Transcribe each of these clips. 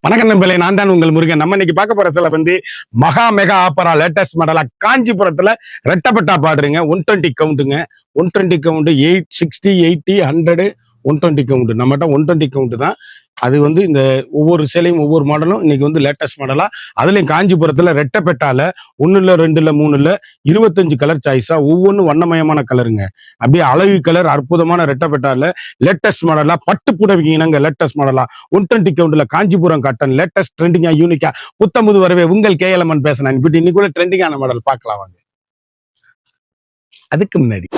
வணக்கம் நண்பர்களே, நான் தான் உங்கள் முருகன். நம்ம இன்னைக்கு பார்க்க போற சில வந்து மகா மெகா ஆப்பரா லேட்டஸ்ட் மாடலா காஞ்சிபுரத்துல ரெட்டப்பட்டா பாடுறீங்க. 120 கவுண்ட்டுங்க. 120 கவுண்ட் 860 80 100 120 கவுண்ட். நம்மகிட்ட 120 கவுண்ட் தான். அது வந்து இந்த ஒவ்வொரு சேலையும் ஒவ்வொரு மாடலும் இன்னைக்கு வந்து லேட்டஸ்ட் மாடலா, அதுலயும் காஞ்சிபுரத்துல ரெட்டப்பெட்டால 1 2 3 25 கலர் சாய்ஸா, ஒவ்வொன்றும் வண்ணமயமான கலருங்க. அப்படியே அழகு கலர், அற்புதமான ரெட்டப்பெட்டால லேட்டஸ்ட் மாடலா பட்டு புடவைக்கு இணங்க லேட்டஸ்ட் மாடலா 120 கவுண்ட்ல காஞ்சிபுரம் காட்டன் லேட்டஸ்ட் ட்ரெண்டிங்கா யூனிக்கா புத்தமுது வரவே உங்கள் கேஎல்எம்என் பேசுறேன். இப்படி இன்னைக்குள்ள ட்ரெண்டிங்கான மாடல் பார்க்கலாம் வாங்க. அதுக்கு முன்னாடி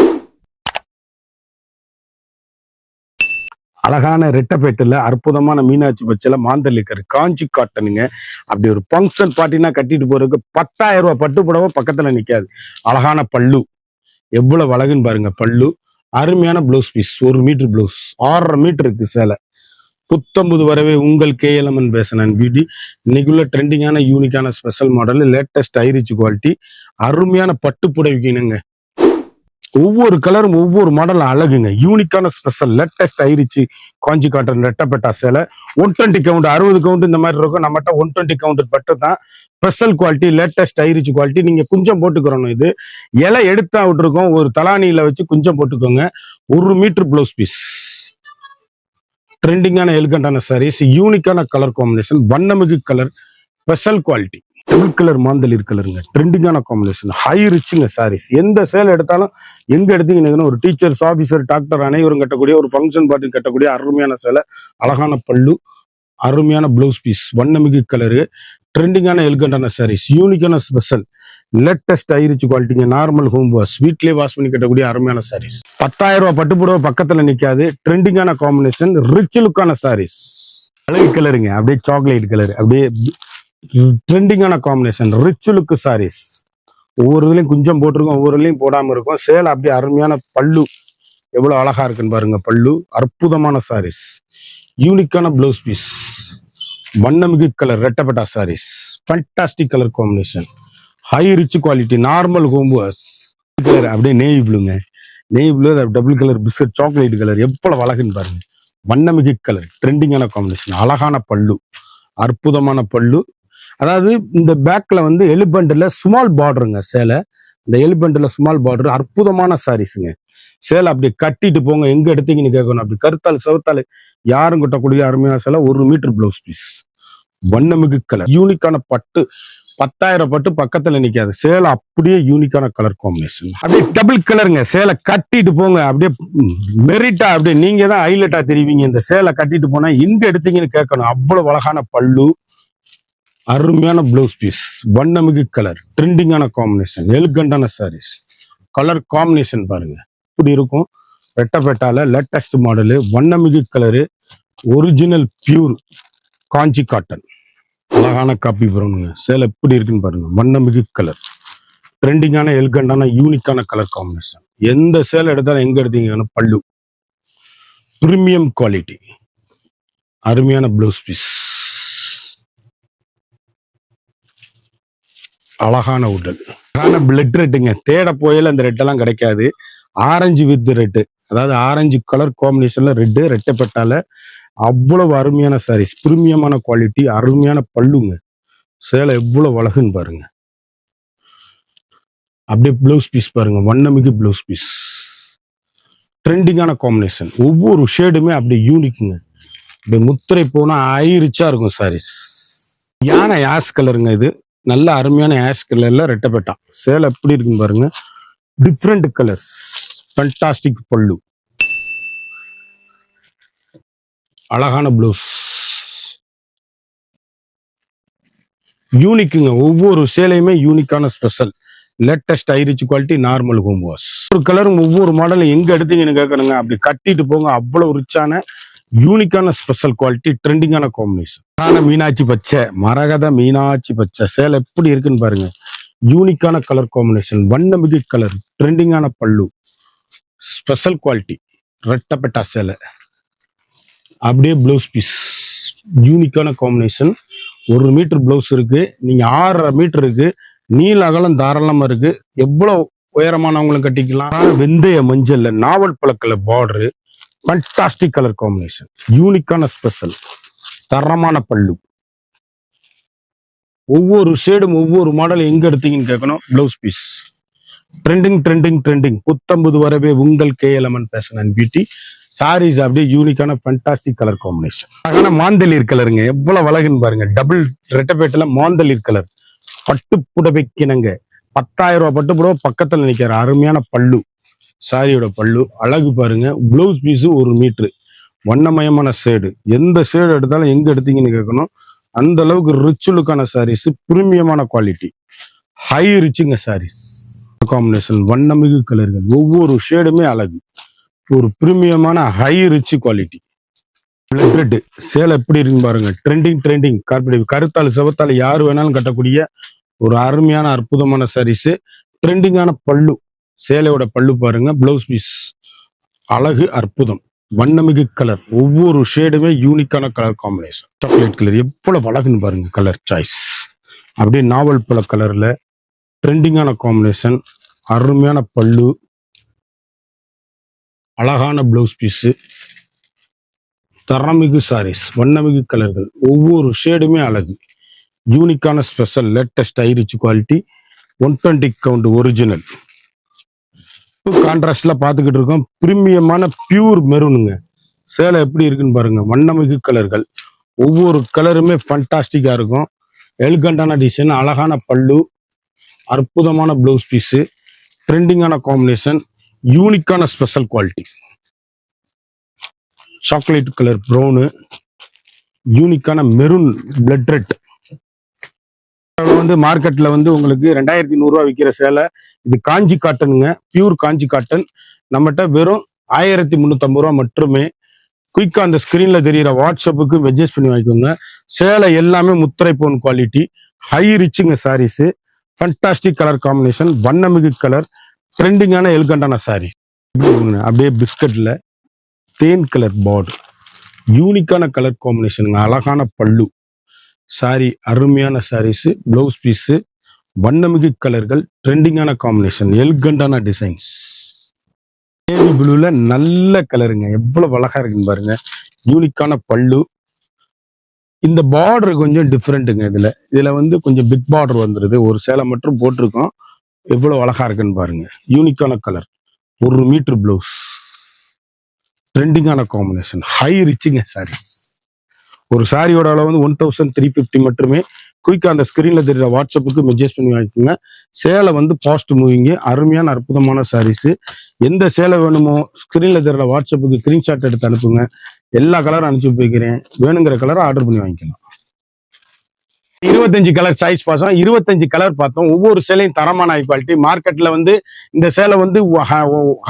அழகான ரெட்டப்பேட்டில் அற்புதமான மீனாட்சி பச்சையில மாந்தளிக்கிற காஞ்சி காட்டனுங்க. அப்படி ஒரு ஃபங்க்ஷன் பார்ட்டினா கட்டிட்டு போறதுக்கு 10,000 ரூபாய் பட்டு புடவை பக்கத்துல நிக்காது. அழகான பல்லு எவ்வளவு அழகுன்னு பாருங்க. பல்லு அருமையான blouse piece, 1 metre blouse, 6.5 metre இருக்கு சேலை. புத்தம்புது வரவே உங்கள் கேஎல்எம்என் பேசுறேன். பியூட்டி இன்னைக்குள்ள ட்ரெண்டிங்கான யூனிக்கான ஸ்பெஷல் மாடல், லேட்டஸ்ட் ஐரிச் குவாலிட்டி, அருமையான பட்டு புடவைக்குனுங்க. ஒவ்வொரு கலரும் ஒவ்வொரு மாடல் அழகுங்க. யூனிக்கான ஸ்பெஷல் லேட்டஸ்ட் ஐரிச்சு காஞ்சி காட்டன் ரெட்டப்பட்டா சேலை. 120 கவுண்ட் 60 கவுண்ட் இந்த மாதிரி இருக்கும். நம்மகிட்ட 120 கவுண்ட் பட்டு தான். Special quality, latest ஐரிச் quality. நீங்க குஞ்சம் போட்டுக்கிறோம். இது இலை எடுத்தா விட்டுருக்கோம். ஒரு தலானியில வச்சு குஞ்சம் போட்டுக்கோங்க. 1 மீட்டர் பிளவுஸ் பீஸ். ட்ரெண்டிங்கான எலிகண்டான சாரீஸ், யூனிக்கான கலர் காம்பினேஷன், வண்ணமிகு colour, special quality. Double colour மாந்தளிர் கலருங்க. ட்ரெண்டிங்கான காம்பினேஷன், ஹை ரிச்சுங்க சாரீஸ். எந்த சேலை எடுத்தாலும் எங்க எடுத்தீங்கன்னா ஒரு டீச்சர்ஸ், ஆபீசர், டாக்டர் அனைவரும் கட்டக்கூடிய, ஒரு ஃபங்க்ஷன் பார்ட்டி கட்டக்கூடிய அருமையான சேலை. அழகான பல்லு, அருமையான பிளவுஸ் பீஸ், வண்ணமிகு கலரு, ட்ரெண்டிங்கான எலிகண்டான சாரீஸ், யூனிக்கான ஸ்பெஷல் லேட்டஸ்ட் ஐரிச் குவாலிட்டிங்க. நார்மல் ஹோம் வாஷ், வீட்லயே வாஷ் பண்ணி கட்டக்கூடிய அருமையான சாரீஸ். 10,000 ரூபாய் பட்டு புடவை பக்கத்துல நிக்காது. ட்ரெண்டிங்கான காம்பினேஷன், ரிச் லுக்கான சாரீஸ். அழகு கலருங்க. அப்படியே சாக்லேட் கலர், அப்படியே ட்ரெண்டிங்கான காம்பினேஷன், ரிச் லுக் சாரீஸ். ஒவ்வொரு இதுலயும் குஞ்சம் போட்டிருக்கோம், ஒவ்வொரு இதுலயும் போடாம இருக்கும். சேலை அப்படியே அருமையான பல்லு, எவ்வளவு அழகா இருக்குன்னு பாருங்க. பல்லு அற்புதமான சாரீஸ், யூனிக்கான பிளவுஸ் பீஸ், வண்ணமிகு கலர் ரெட்டப்பட்டா saris, fantastic colour combination, high rich quality, normal home wash colour, அப்படியே நேவி ப்ளூங்க. Navy blue, double colour biscuit chocolate colour, எவ்வளவு அழகுன்னு பாருங்க. வண்ணமிகு கலர், ட்ரெண்டிங்கான காம்பினேஷன், அழகான பல்லு, அற்புதமான பல்லு. அதாவது இந்த பேக்ல வந்து எலிபென்ட்ல ஸ்மால் பார்டருங்க சேலை. இந்த எலிபென்ட்ல ஸ்மால் பார்டர், அற்புதமான சாரீஸுங்க. சேலை அப்படி கட்டிட்டு போங்க, எங்க எடுத்தீங்கன்னு கேட்கணும். அப்படி கருத்தால் செவத்தால் யாரும் கட்டக்கூடிய அருமையான சேலை. 1 மீட்டர் பிளவுஸ் பீஸ், வண்ணமிகு கலர், யூனிக்கான பட்டு. 10,000 பட்டு பக்கத்துல நிக்காது. சேலை அப்படியே யூனிக்கான கலர் காம்பினேஷன். அப்படியே டபுள் கலருங்க. சேலை கட்டிட்டு போங்க, அப்படியே மெரிட்டா, அப்படியே நீங்க தான் ஹைலைட்டா தெரிவிங்க. இந்த சேலை கட்டிட்டு போனா எங்க எடுத்தீங்கன்னு கேட்கணும். அவ்வளவு அழகான பல்லு, அருமையான பிளவுஸ் பீஸ், வண்ணமிகு கலர், ட்ரெண்டிங்கான காம்பினேஷன், எலிகண்டான சாரீஸ். கலர் காம்பினேஷன் பாருங்க இப்படி இருக்கும். ரெட்டப்பேட்டால லேட்டஸ்ட் மாடலு, வண்ணமிகு colour, original pure Kanchi cotton. அழகான காப்பி ப்ரௌனுங்க. சேலை எப்படி இருக்குன்னு பாருங்க. வண்ணமிகு கலர், ட்ரெண்டிங்கான எலிகண்டான யூனிக்கான கலர் காம்பினேஷன். எந்த சேலை எடுத்தாலும் எங்க எடுத்தீங்கன்னா பல்லு, பிரீமியம் குவாலிட்டி, அருமையான பிளவுஸ் பீஸ், அழகான உடல், அழகான பிளட் ரெட்டுங்க. தேட போயில அந்த ரெட்டெல்லாம் கிடைக்காது. ஆரஞ்சு வித் ரெட்டு, அதாவது ஆரஞ்சு கலர் காம்பினேஷன்ல ரெட்டு, ரெட்டப்பட்டால அவ்வளவு அருமையான சாரீஸ், பிரீமியமான குவாலிட்டி, அருமையான பல்லுங்க. சேலை எவ்வளவு அழகுன்னு பாருங்க. அப்படியே பிளவுஸ் பீஸ் பாருங்க, வண்ணமிகு பிளவுஸ் பீஸ், ட்ரெண்டிங்கான காம்பினேஷன். ஒவ்வொரு ஷேடுமே அப்படியே யூனிக்குங்க. அப்படியே முத்திரை போனா ஐரிச்சா இருக்கும் சாரீஸ். யானை ஆஷ் கலருங்க. இது நல்ல அருமையான ஆஷ் கலர்ல ரெட்டப்பட்டா சேலை எப்படி இருக்குன்னு பாருங்க. டிஃப்ரெண்ட் கலர்ஸ், ஃபண்டாஸ்டிக் பல்லு, அழகான பிளவுஸ், யூனிக்குங்க. ஒவ்வொரு சேலையுமே யூனிக்கான special latest ஐரிச் quality, normal home wash. ஒரு கலரும் ஒவ்வொரு மாடலும் எங்க எடுத்தீங்கன்னு கேட்கணுங்க. அப்படி கட்டிட்டு போங்க. அவ்வளவு ரிச்சான யூனிக்கான ஸ்பெஷல் குவாலிட்டி, ட்ரெண்டிங்கான காம்பினேஷன். மீனாட்சி பச்சை, மரகத மீனாட்சி பச்சை சேலை எப்படி இருக்குன்னு பாருங்க. யூனிக்கான கலர் காம்பினேஷன், வண்ணமிகு கலர், ட்ரெண்டிங்கான பல்லு, ஸ்பெஷல் குவாலிட்டி, ரெட்டப்பட்டா சேலை. அப்படியே பிளவுஸ் பீஸ், யூனிக்கான காம்பினேஷன். 1 மீட்டர் பிளவுஸ் இருக்கு. நீங்க 6.5 மீட்டர் இருக்கு. நீல அகலம் தாராளமா இருக்கு. எவ்வளவு உயரமானவங்களும் கட்டிக்கலாம். வெந்தய மஞ்சள்ல நாவல் பழக்கல பார்டரு, ஃபண்டாஸ்டிக் கலர் காம்பினேஷன், யூனிக்கான ஸ்பெஷல், தரமான பல்லு, ஒவ்வொரு ஷேடும் ஒவ்வொரு மாடல் எங்க எடுத்தீங்கன்னு கேட்கணும். பிளவுஸ் பீஸ் ட்ரெண்டிங் புத்தம்புது வரவே உங்கள் KLMN fashion and beauty. Saris அப்படியே யூனிக்கான ஃபண்டாஸ்டிக் கலர் காம்பினேஷன். அழகான மாந்தளிர் கலருங்க, எவ்வளவு அழகுன்னு பாருங்க. டபுள் ரெட்டப்பேட்டில் மாந்தளிர் கலர் பட்டு புடவைக்கினங்க 10,000 ரூபாய் பட்டு புடவை பக்கத்துல நிக்கிற அருமையான பல்லு. சாரியோட பல்லு அழகு பாருங்க. பிளவுஸ் பீஸு 1 மீட்டர் வண்ணமயமான ஷேடு. எந்த ஷேடு எடுத்தாலும் எங்க எடுத்தீங்கன்னு கேட்கணும். அந்த அளவுக்கு ரிச் லுக்கான சாரீஸ், பிரீமியமான குவாலிட்டி, ஹை ரிச்சுங்க சாரீஸ் காம்பினேஷன். வண்ணமிகு கலர்கள், ஒவ்வொரு ஷேடுமே அழகு, ஒரு பிரீமியமான ஹை ரிச் குவாலிட்டி. பிளட் சேலை எப்படி இருக்குன்னு பாருங்க. ட்ரெண்டிங் கார்பெட் கருத்தாள் செவத்தாள் யாரு வேணாலும் கட்டக்கூடிய ஒரு அருமையான அற்புதமான சாரீஸ். ட்ரெண்டிங்கான பல்லு, சேலையோட பல்லு பாருங்க. பிளவுஸ் பீஸ் அழகு அற்புதம், வண்ணமிகு கலர், ஒவ்வொரு ஷேடுமே யூனிக்கான கலர் காம்பினேஷன். சாக்லேட் கலர் எவ்வளவு அழகுன்னு பாருங்க. கலர் சாய்ஸ் அப்படியே நாவல் பழ கலர்ல ட்ரெண்டிங்கான காம்பினேஷன். அருமையான பல்லு, அழகான பிளவுஸ் பீஸு, தரமிகு சாரீஸ், வண்ணமிகு கலர்கள், ஒவ்வொரு ஷேடுமே அழகு, யூனிக்கான special latest high rich quality. 120 count original. கான்ட்ராஸ்ட்ல பார்த்துக்கிட்டு இருக்கோம். பிரீமியமான பியூர் மெரூனுங்க. சேலை எப்படி இருக்குன்னு பாருங்க. வண்ணமிகு கலர்கள், ஒவ்வொரு கலருமே ஃபண்டாஸ்டிக்கா இருக்கும். எலிகண்டான டிசைன், அழகான பல்லு, அற்புதமான பிளவுஸ் பீஸு, ட்ரெண்டிங்கான காம்பினேஷன், யூனிக்கான special quality. Chocolate colour brown, யூனிக்கான மெரூன் பிளட் ரெட். வந்து மார்க்கெட்ல வந்து உங்களுக்கு 2100 ரூபா விற்கிற சேலை இது காஞ்சி காட்டனுங்க. Pure Kanchi cotton. நம்மகிட்ட வெறும் 1350 ரூபா மட்டுமே. குயிக்கா அந்த ஸ்கிரீன்ல தெரியிற வாட்ஸ்அப்புக்கு மெசேஜ் பண்ணி வாங்கிக்கோங்க. சேலை எல்லாமே முத்திரை போன் குவாலிட்டி, ஹை ரிச்சுங்க சாரீஸ், ஃபண்டாஸ்டிக் கலர் காம்பினேஷன், வண்ணமிகு கலர், ட்ரெண்டிங்கான எலிகண்டான சாரி. அப்படியே பிஸ்கட்ல தேன் கலர் பார்டர், யூனிக்கான கலர் காம்பினேஷனுங்க. அழகான பல்லு, சாரி அருமையான சாரீஸ், பிளவுஸ் பீஸு, வண்ணமிகு கலர்கள், ட்ரெண்டிங்கான காம்பினேஷன், எலிகண்டான டிசைன்ஸ். நேவி ப்ளூல நல்ல கலருங்க, எவ்வளவு அழகா இருக்குன்னு பாருங்க. யூனிக்கான பல்லு. இந்த பார்டர் கொஞ்சம் டிஃப்ரெண்ட்டுங்க. இதுல வந்து கொஞ்சம் பிக் பார்டர் வந்துருது. ஒரு சேலை மட்டும் போட்டிருக்கோம். எவ்வளவு அழகா இருக்குன்னு பாருங்க. யூனிக்கான கலர், 1 மீட்டர் பிளவுஸ், ட்ரெண்டிங்கான காம்பினேஷன், ஹை ரிச்சிங்க சாரி. ஒரு சாரியோட அளவு வந்து 1350 மட்டுமே. குயிக்கா அந்த ஸ்கிரீன்ல தெரியுற வாட்ஸ்அப்புக்கு மெசேஜ் பண்ணி வாங்கிக்கோங்க. சேலை வந்து பாஸ்ட் மூவிங்கு, அருமையான அற்புதமான சாரீஸ். எந்த சேலை வேணுமோ ஸ்கிரீன்ல தெரியுற வாட்ஸ்அப்புக்கு ஸ்கிரீன்ஷாட் எடுத்து அனுப்புங்க. எல்லா கலரும் அனுப்பிச்சு போய்க்கிறேன். வேணுங்கிற கலரை ஆர்டர் பண்ணி வாங்கிக்கலாம். 25 கலர் சாய்ஸ் பார்த்தோம். 25 கலர் பார்த்தோம். ஒவ்வொரு சேலையும் தரமான ஹை குவாலிட்டி. மார்க்கெட்ல வந்து இந்த சேலை வந்து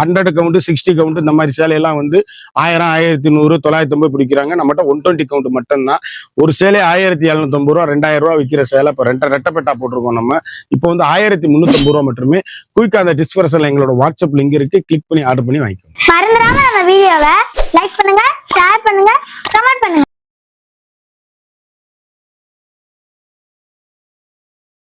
100 கவுண்ட் 60 கவுண்ட் இந்த மாதிரி சேலையெல்லாம் வந்து 1000 1100 950 பிடிக்கிறாங்க. நம்மகிட்ட 120 கவுண்ட் மட்டும்தான். ஒரு சேலை 1750 ரூபா 2000 ரூபா விற்கிற சேலை இப்போ ரெட்டப்பெட்டா போட்டிருக்கோம். நம்ம இப்போ வந்து 1350 ரூபா மட்டுமே. குயிக்கா அந்த டிஸ்கிரிப்ஷன்ல எங்களோட வாட்ஸ்அப் லிங்க் இருக்கு. கிளிக் பண்ணி ஆர்டர் பண்ணி வாங்கிக்கோங்க. மறந்துடாம நம்ம வீடியோவை லைக் பண்ணுங்க, ஷேர் பண்ணுங்க, கமெண்ட் பண்ணுங்க.